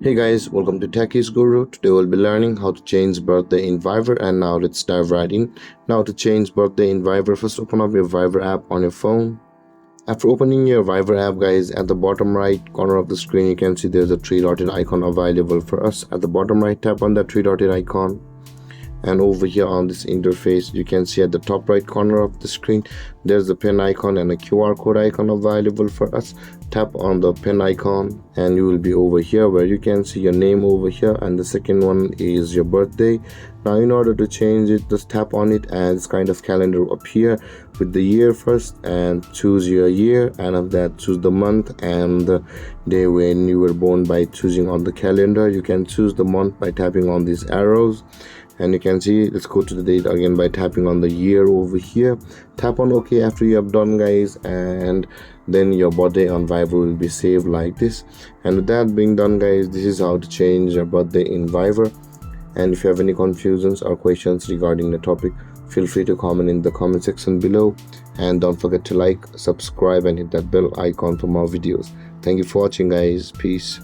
Hey guys, welcome to Techies Guru. Today we'll be learning how to change birthday in Viber, and now let's dive right in. Now to change birthday in Viber, first open up your Viber app on your phone. After opening your Viber app, guys, at the bottom right corner of the screen you can see there's a three-dotted icon available for us. At the bottom right, tap on that three-dotted icon. And over here on this interface you can see at the top right corner of the screen there's the pen icon and a QR code icon available for us. Tap on the pen icon and you will be over here where you can see your name over here, and the second one is your birthday. Now in order to change it, just tap on it and this kind of calendar up here with the year first, and choose your year, and of that choose the month and the day when you were born by choosing on the calendar. You can choose the month by tapping on these arrows, and you can see, let's go to the date again by tapping on the year over here. Tap on OK after you have done, guys, and then your birthday on Viber will be saved like this. And with that being done, guys, this is how to change your birthday in Viber. And if you have any confusions or questions regarding the topic, feel free to comment in the comment section below, and don't forget to like, subscribe and hit that bell icon for more videos. Thank you for watching, guys. Peace.